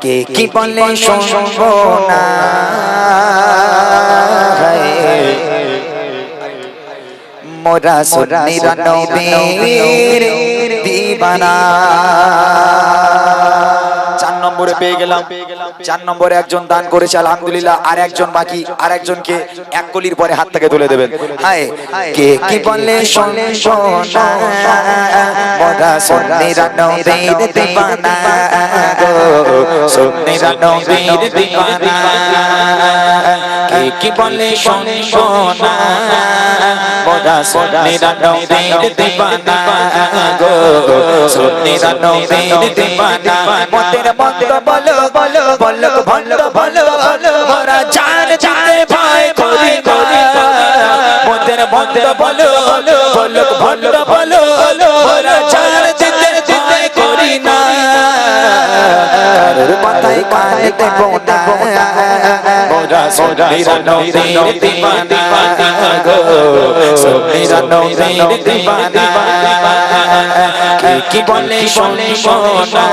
কে কি বলে শুনবো না মোরা সুন্নিরা নবীর দিবানা। 4 নম্বরে পেয়ে গেলাম। 4 নম্বরে একজন দান করেছে আলহামদুলিল্লাহ, আর একজন বাকি, আর একজনকে এক কলির পরে হাত থেকে তুলে দেবেন। হায় কে কি বলে শুনবো না মোরা সুন্নিরা নবীর দিবানা গো, সুন্নিরা নবীর দিবানা। কে কি বলে শুনবো না মোরা সুন্নিরা নবীর দিবানা গো, সুন্নিরা নবীর দিবানা। মতের মন্ত্র বলো বলো বলো বলো বলো মোরা জান দিতে ভয় করি না। মতের মন্ত্র বলো বলো বলো বলো মোরা জান দিতে ভয় করি না। মাথায় কান দেব না মোরা সুন্নিরা নবীর দিবানা গো, সুন্নিরা নবীর দিবানা। কে কি বলে শুনবো না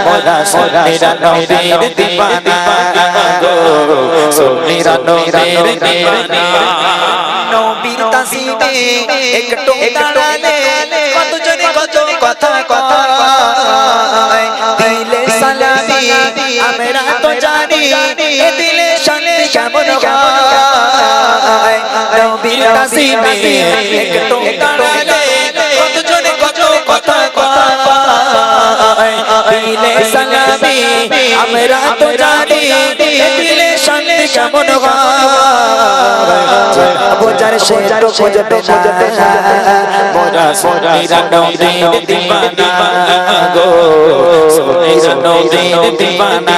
মোরা সুন্নিরা নবীর দিবানা গো, সুন্নিরা নবীর দিবানা। নবীর তাসিবে একটু দাঁড়ালে কতজনে কত কথা কয়, দিলে সালামি আমরা তো জানি এ দিলে শানে কেমন হয়। নবীর তাসিবে একটু দাঁড়ালে কতজনে কত কথা কয়, দিলে সালামি আমরা তো জানি এ দিলে শানে কেমন হয়। বোঝার সে তো বুঝবে না মোরা সুন্নিরা নবীর দিবানা গো, সুন্নিরা নবীর দিবানা।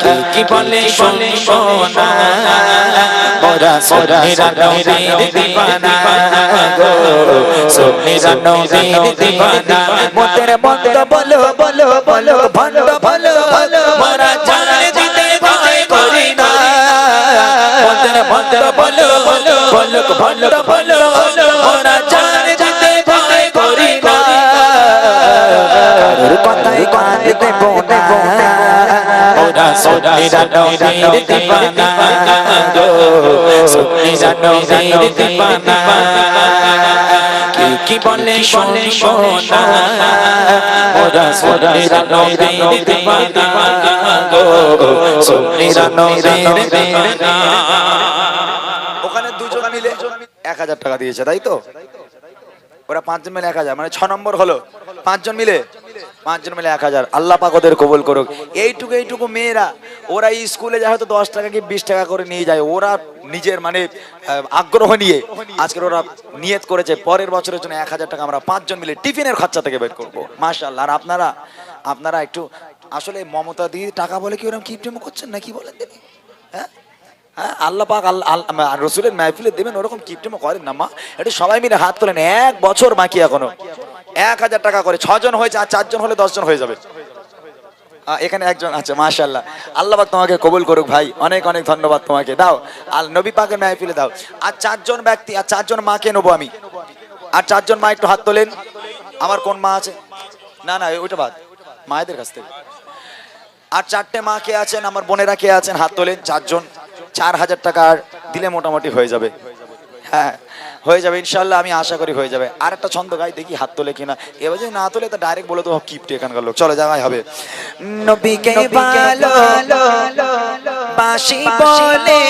কে কি বলে শুনবো না মোরা সুন্নিরা নবীর দিবানা গো, সুন্নিরা নবীর দিবানা। মতের মন্ত্র বলো বলো বলো বলো বলো মোরা জান দিতে ভয় করি না। মতের মন্ত্র বলো বলো বলো বলো বলো মোরা জান দিতে ভয় করি না। কথায় কান দেব না মোরা সুন্নিরা নবীর দিবানা গো, সুন্নিরা নবীর দিবানা। কে কি বলে শুনবো না মোরা সুন্নিরা নবীর দিবানা গো, সুন্নিরা নবীর দিবানা। ওখানে দুজন মিলে 1000 টাকা দিয়েছে, তাই তো? ওরা 5 জন মিলে 1000, মানে 6 নম্বর হলো। 5 জন মিলে 1000। আল্লাহ পাক ওদের কবুল করুক। এইটুকু মেয়েরা ওরা স্কুলে যায় হয়তো 10 টাকা কি 20 টাকা করে নিয়ে যায়। ওরা নিজের মানে আগ্রহ নিয়ে আজকের ওরা নিয়ত করেছে পরের বছরের জন্য 1000 টাকা আমরা 5 জন মিলে টিফিনের খরচা থেকে বের করবো। মাশাআল্লাহ। আর আপনারা একটু আসলে মমতা দিয়ে টাকা বলে কি ওরকম কিপটেমো করছেন না কি বলেন দেবে? হ্যাঁ হ্যাঁ, আল্লাহ পাক রসুলের মাহফিলে দেবেন, ওরকম কিপটেমো করেন না মা। একটু সবাই মিলে হাত তোলেন। 1 বছর বাকি এখনো। 1000 টাকা করে 6 জন হয়েছে, আর 4 জন হলে 10 জন হয়ে যাবে। এখানে একজন আছে, মাশাআল্লাহ। আল্লাহ পাক তোমাকে কবুল করুক ভাই, অনেক অনেক ধন্যবাদ তোমাকে। দাও আর নবী পাকের মাহফিলে দাও। আর 4 জন ব্যক্তি, আর 4 জন মাকে নেবো আমি। আর 4 জন মা একটু হাত তোলেন। আমার কোন মা আছে? না না ওইটা বাদ, মায়েদের কাছ থেকে। আর 4টে মা কে আছেন, আমার বোনেরা কে আছেন, হাত তোলেন। 4 জন 4000 টাকা দিলে মোটামুটি হয়ে যাবে। হ্যাঁ হয়ে যাবে ইনশাআল্লাহ, আমি আশা করি হয়ে যাবে। আর একটা ছন্দ গাই দেখি হাত তোলে কিনা। এবার যদি না তোলে তো ডাইরেক্ট বলে তো কিপটে এখানকার লোক। চলো জায়গায় হবে। নবীকে ভালো বাসি বলে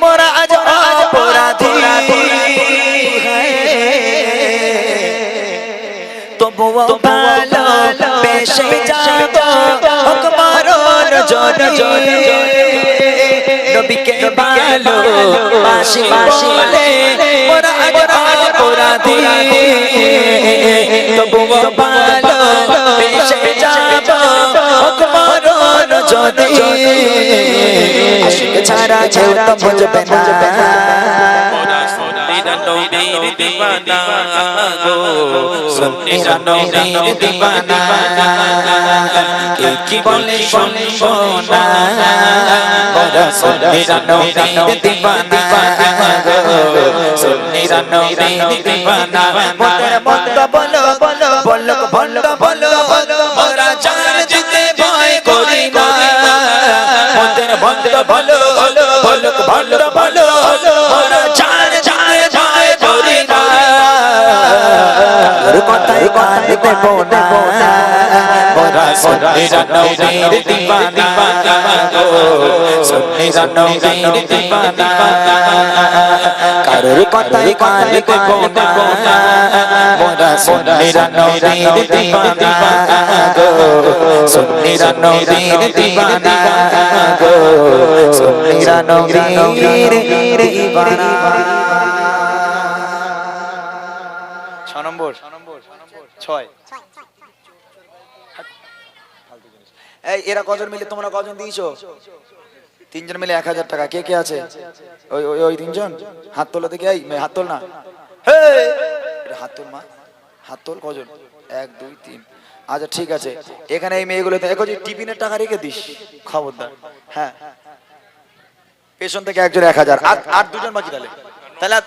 মোরা আজ অপরাধী, তবুও ভালো বেশে যাব তোমার জন্য। নবীকে ভালো বাসি বলে মোরা আজ অপরাধী, তবুও ভালো বেশে যাব তোমার জন্য। আশিক ছাড়া কেউ তো বুঝবে না মোরা সুন্নিরা নবীর দিবানা গো, সুন্নিরা নবীর দিবানা। কে কি বলে শুনবো না মোরা সুন্নিরা নবীর দিবানা গো, সুন্নিরা নবীর দিবানা। মতের মন্ত্র বলো বলো বলো বলো বলো মোরা দেব না ওরা সুন্নিরা নবীর দিওয়ানা গো সুন্নিরা নবীর দিওয়ানা কারোর কথাই কান দেব না ওরা সুন্নিরা নবীর দিওয়ানা গো সুন্নিরা নবীর দিওয়ানা গো সুন্নিরা নবীর দিওয়ানা 6 নম্বর 6 এই এরা কজন মিলে তোমরা কজন দিয়েছো তিনজন মিলে 1000 টাকা কে কে আছে ওই ওই ওই তিনজন হাত তোলো দেখি এই হাত তোল না হে হাত তোল মা হাত তোল কজন 1 2 3 আচ্ছা ঠিক আছে এখানে এই মেয়েগুলো দেখো যে টিফিনের টাকা রেখে দিস খবরদার হ্যাঁ পেছন থেকে একজন 1000 আর দুজন বাকি তাহলে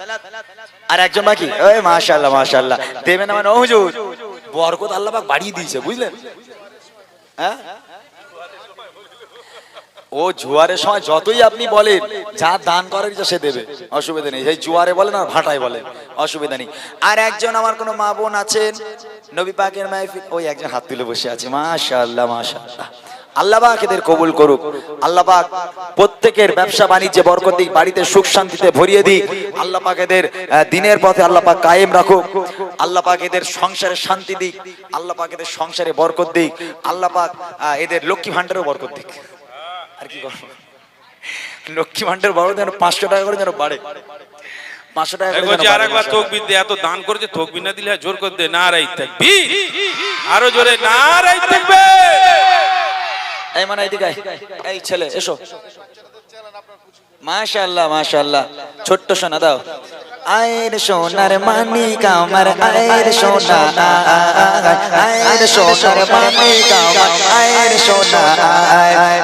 আর একজন বাকি ওই মাশাআল্লাহ মাশাআল্লাহ দেবেন আমার হুজুর বরকত আল্লাহ পাক বাড়িয়ে দিয়েছে বুঝলেন হ্যাঁ ও জুয়ারের সময় যতই আপনি বলেন যা দান করার ইচ্ছা সে দেবে অসুবিধা নেই সেই জুয়ারে বলেন আর ভাটায় বলেন অসুবিধা নেই আর একজন আমার কোনো মা বোন আছেন নবী পাকের মাহফিল ওই একজন হাত তুলে বসে আছে মাশাআল্লাহ মাশাআল্লাহ আল্লাহ পাক এদের কবুল করুক আল্লাহ পাক প্রত্যেকের ব্যবসা বাণিজ্যে বরকত দিক বাড়িতে সুখ শান্তিতে ভরিয়ে দিক আল্লাহ পাক এদের দ্বীনের পথে আল্লাহ পাক কায়েম রাখুক আল্লাহ পাক এদের সংসারে শান্তি দিক আল্লাহ পাক এদের সংসারে বরকত দিক আল্লাহ পাক এদের লক্ষ্মী ভান্ডারেও বরকত দিক আর কি করব লক্ষ্মী ভান্ডার বড় যেন 500 টাকা করে যেন বাড়ে 500 টাকা করে যেন আরেকবার তাকবীর দে এত দান করেছে তাকবীর না দিলে জোর করে দে নারায়ে তাকবীর আরো জোরে নারায়ে তাকবীর এই মানে এদিকে এই ছেলে এসো মাশাআল্লাহ মাশাআল্লাহ ছোট্ট সোনা দাও আয়ের সোনার মানিক আমার আয়ের সোনা আয়ের সোনার মানিক আমার আয়ের সোনা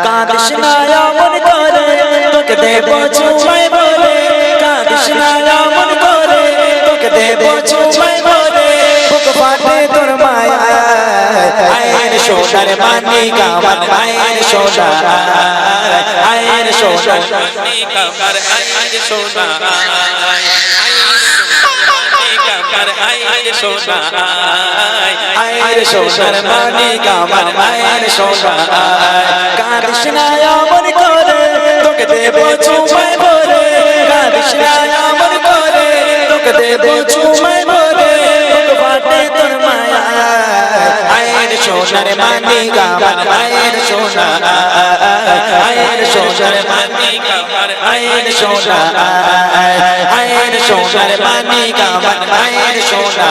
কাঁদিস না মন করে তোকে দেব চুমাই বলে কাঁদিস না মন করে তোকে দেব চুমাই বলে বুক ফাটে তোর মায়া আয়ের সোনার মানিক আমার আয়ের সোনা আয়ের সোনার মানিক আমার আয়ের সোনা আয়ের সোনা আয়ের সোনার মানিক আমার আয়ের সোনা কাঁদিস না মন করে তোকে দেব চুমাই বলে কাঁদিস না মন করে তোকে দেব চুমাই বলে বুক ফাটে তোর মায়া আয়ের সোনার মানিক আমার আয়ের সোনা আয়ের সোনার মানিক আমার আয়ের সোনা আয়ের সোনার মানিক আমার আয়ের সোনা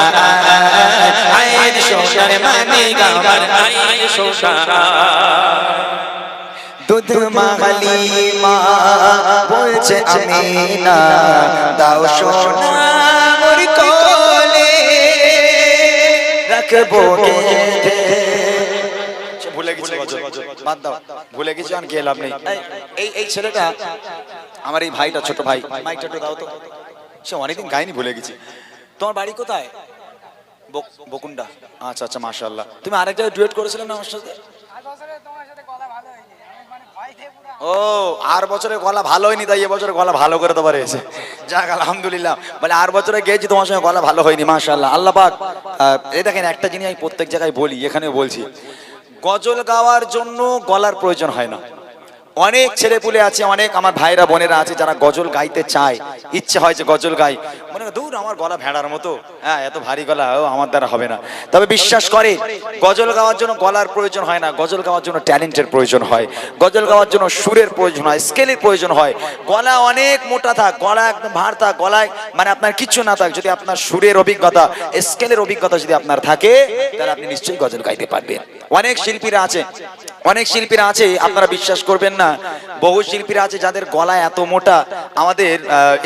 আয়ের সোনার মানিক আমার আয়ের সোনা দুধ মাখালি মা বলছে আমিনা দাও সোনা মোর কোলে রাখবো গেঁথে ভুলে গেছি বাদ দাও ভুলে গেছি আর গেলাম নেই এই ছেলেটা আমার এই ভাইটা ছোট ভাই মাইকটা একটু দাও তো সে অনেকদিন গাইনি ভুলে গেছি তোমার বাড়ি কোথায় বকুন্ডা আচ্ছা আচ্ছা মাশাআল্লাহ তুমি আরেক জায়গায় ডুয়েট করেছিলে না আমার সাথে ও আর বছরে গলা ভালো হয়নি তাই এবছরে গলা ভালো করে তো পারেছে যাক আলহামদুলিল্লাহ বলে আর বছরে গেছি তোমার সঙ্গে গলা ভালো হয়নি মাশাআল্লাহ আল্লাহ পাক এই দেখেন একটা জিনিস আমি প্রত্যেক জায়গায় বলি এখানেও বলছি গজল গাওয়ার জন্য গলার প্রয়োজন হয় না অনেক ছেলেপুলে আছে অনেক আমার ভাইরা বোনেরা আছে যারা গজল গাইতে চায় ইচ্ছে হয় যে গজল গাই মনে হয় দূর আমার গলা ভেড়ার মতো হ্যাঁ এত ভারী গলা আমার দ্বারা হবে না তবে বিশ্বাস করে গজল গাওয়ার জন্য গলার প্রয়োজন হয় না গজল গাওয়ার জন্য ট্যালেন্টের প্রয়োজন হয় গজল গাওয়ার জন্য সুরের প্রয়োজন হয় স্কেলের প্রয়োজন হয় গলা অনেক মোটা থাক গলা একদম ভার থাক গলায় মানে আপনার কিচ্ছু না থাক যদি আপনার সুরের অভিজ্ঞতা স্কেলের অভিজ্ঞতা যদি আপনার থাকে তাহলে আপনি নিশ্চয়ই গজল গাইতে পারবেন অনেক শিল্পীরা আছে আপনারা বিশ্বাস করবেন না বহু শিল্পীরা আছে যাদের গলা এত মোটা আমাদের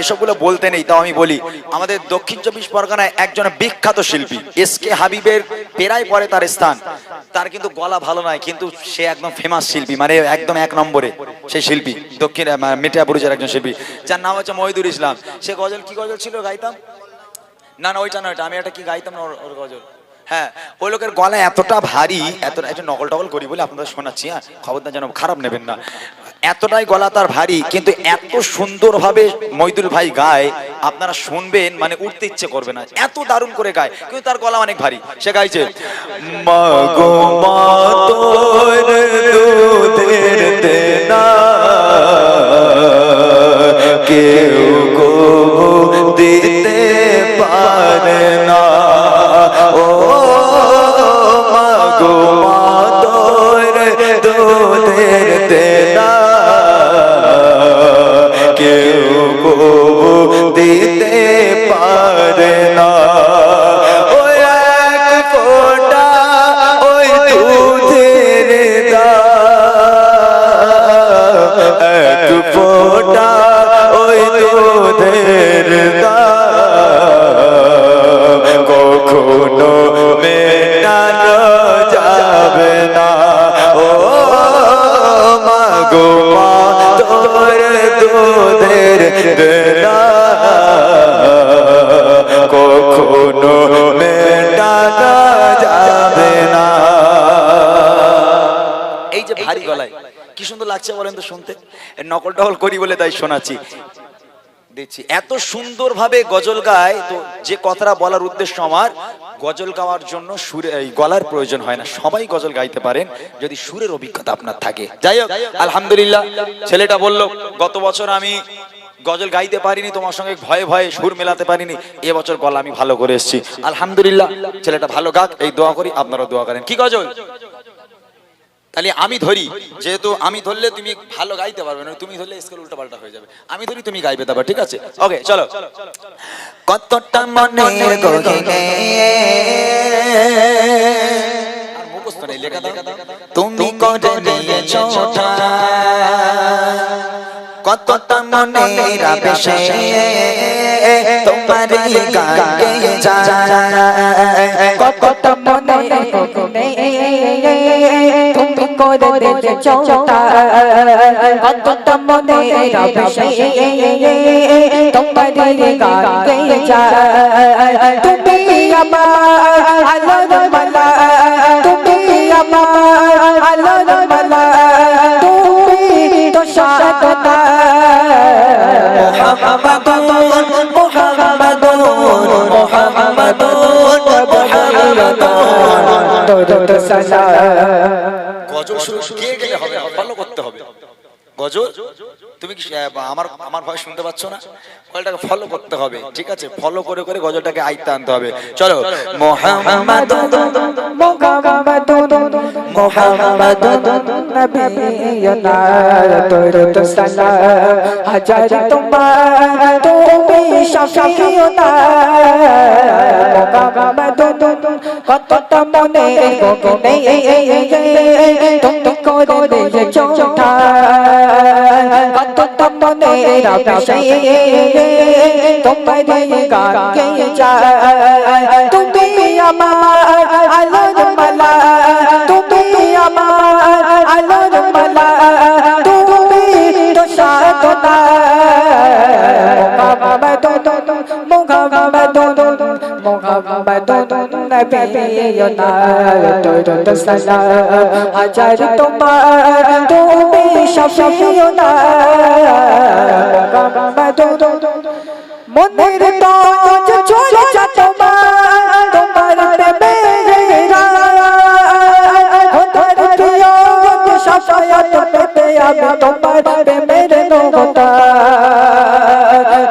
এসবগুলো বলতে নেই তাও আমি বলি আমাদের দক্ষিণ চব্বিশ পরগনায় একজন বিখ্যাত শিল্পী এসকে হাবিবের পেরায় পরে তার স্থান তার কিন্তু গলা ভালো নয় কিন্তু সে একদম ফেমাস শিল্পী মানে একদম 1 নম্বরে সেই শিল্পী দক্ষিণ মেটিয়াবুরুজের একজন শিল্পী যার নাম হচ্ছে মহিদুল ইসলাম সে গজল কি গজল ছিল গাইতাম না ওইটা না ওইটা আমি একটা কি গাইতাম না ওর গজল হ্যাঁ, ওই লোকের গলা এতটা ভারী, এতটা একটা নকল টকল করি বলে আপনাদের শোনাচ্ছি, হ্যাঁ খবরদার যেন খারাপ নেবেন না। এতটাই গলা তার ভারী, কিন্তু এত সুন্দরভাবে মইদুল ভাই গায়, আপনারা শুনবেন মানে উঠতে ইচ্ছে করবে না, এত দারুণ করে গায়, কিন্তু তার গলা অনেক ভারী। সে গাইছে মা গো মা তোর দুধের দেনা কেউ গো দিতে পারে না, ও মা গো মা তোর দুধের দেনা কেউ গো দিতে পারে না, ওই এক ফোঁটা ওই দুধের দাম, এক ফোঁটা ওই দুধের দাম কখনো মেটানো যাবে না, ও মা গো মা তোর দুধের দেনা কখনো মেটানো যাবে না। এই যে ভারী গলায় কি সুন্দর লাগছে বলেন তো শুনতে, নকল টকল করি বলে তাই শোনাচ্ছি দিচ্ছি। এত সুন্দর ভাবে গজল গায়, তো যে কথাটা বলার উদ্দেশ্য আমার, গজল গাওয়ার জন্য সুরে গলার প্রয়োজন হয় না, সবাই গজল গাইতে পারেন যদি সুরের অভিজ্ঞতা আপনার থাকে। যাই হোক আলহামদুলিল্লাহ, ছেলেটা বলল গত বছর আমি গজল গাইতে পারিনি, তোমার সঙ্গে ভয়ে ভয়ে সুর মেলাতে পারিনি, এবছর গলা আমি ভালো করে এসেছি আলহামদুলিল্লাহ। ছেলেটা ভালো গাক, এই দোয়া করি, আপনারা দোয়া করেন। কি গজল? তাহলে আমি ধরি, যেহেতু আমি ধরলে তুমি ভালো গাইতে পারবে না, তুমি ধরলে স্কেল উল্টা পাল্টা হয়ে যাবে, আমি ধরি তুমি গাইবে তারপর, ঠিক আছে? ওকে চলো। কতটা মনের গগনে আর মুখস্থ নেই, লেখা দাও, তুমি করে নিয়েছো কতটা মনের আবেশে তোমার গান গেয়ে যায়, কতটা মনের গগনে তুমি করে দিয়েছো কতটা মনের আবেশে তোমার গান গেয়ে যায়, তুমি আমার আলোর মালা, তুমি আমার আলোর মালা, তুমি তো সাধনা মুহাম্মাদুন মুহাম্মাদুন মুহাম্মাদুন মুহাম্মাদুন দরুদ সালাম। গজল শুরু গিয়ে গেলে হবে, ফলো করতে হবে গজল। তুমি কি আমার ভয় শুনতে পাচ্ছ না? গজলটাকে ফলো করতে হবে, ঠিক আছে? ফলো করে করে গজলটাকে আইতে আনতে হবে। চলো মুহাম্মাদুন মুহাম্মাদুন মুহাম্মাদুন নবিয়ুনা দরুদ সালাম হাজার তোমার তুমি শাফিউনা মুহাম্মাদুন কতটা মনে গগনে তুমি করে দিয়েছো কতটা মনে আবেশে তোমার গান গেয়ে যায়, তুমি আমার আলোর মালা, তুমি আমার আলোর মালা, তুমি তো সাধনা মুহাম্মাদুন মুহাম্মাদুন নবিয়ুনা দরুদ সালাম হাজার তোমার তুমি শাফিউনা মুহাম্মাদুন মনের তাজ ঝুলছে তোমার তোমার প্রেমে খোদার প্রিয় শাফায়াত পেতে আমি তোমার প্রেমের নৌকা,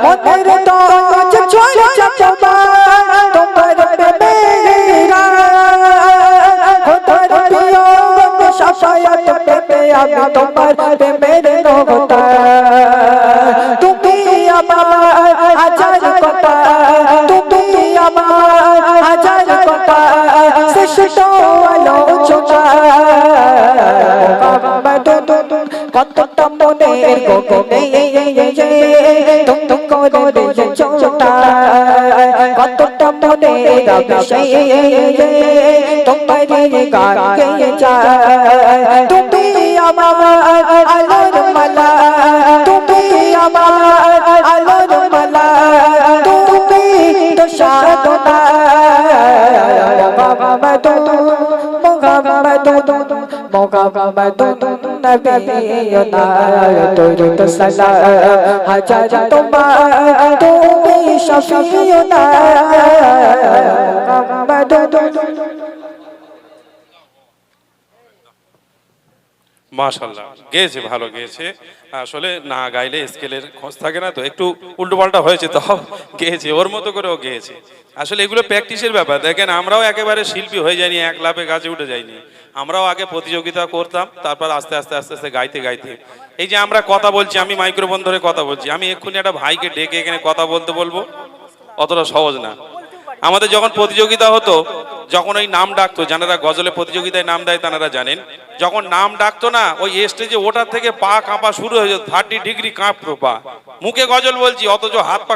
মনের তাজ ঝুলছে তোমার তোমার প্রেমে খোদার প্রিয় শাফায়াত পেতে আমি তোমার প্রেমের নৌকা, তুমি আমার হাজার কথা, তুমি আমার হাজার কথা শ্রেষ্ঠ আলোচনা মুহাম্মাদুন কতটা মনের গগনে তুমি করে দিয়েছো কতটা মনের আবেশে তোমার গান গেয়ে যায়, তুমি আমার আলোর মালা, তুমি আমার আলোর মালা, তুমি তো সাধনা মুহাম্মাদুন নবিয়ুনা দুরূদ সালাম হাজার তোমার তুমি শফিউনা মুহাম্মাদুন। মাশাআল্লাহ, গেয়েছে, ভালো গেয়েছে। আসলে না গাইলে স্কেলের খোঁজ থাকে না, তো একটু উল্টোপাল্টা হয়েছে, তো গেয়েছে, ওর মতো করে ও গেয়েছে। আসলে এগুলো প্র্যাকটিসের ব্যাপার। দেখেন, আমরাও একেবারে শিল্পী হয়ে যাইনি, এক লাফে গাছে উঠে যাইনি। আমরাও আগে প্রতিযোগিতা করতাম, তারপর আস্তে আস্তে আস্তে আস্তে গাইতে গাইতে এই যে আমরা কথা বলছি, আমি মাইক্রোফোন ধরে কথা বলছি, আমি এক্ষুনি একটা ভাইকে ডেকে এখানে কথা বলতে বলবো, অতটা সহজ না। আমাদের যখন প্রতিযোগিতা হতো, যখন ওই নাম ডাকতো, যারা গজলে প্রতিযোগিতায় নাম দেয় তারা জানেন, যখন নাম ডাকতো না, ওই স্টেজে ওঠার থেকে পা কাঁপা শুরু হয়ে যেত, 30 ডিগ্রি কাঁপতো পা, মুখে গজল বলছি অথচ হাত পা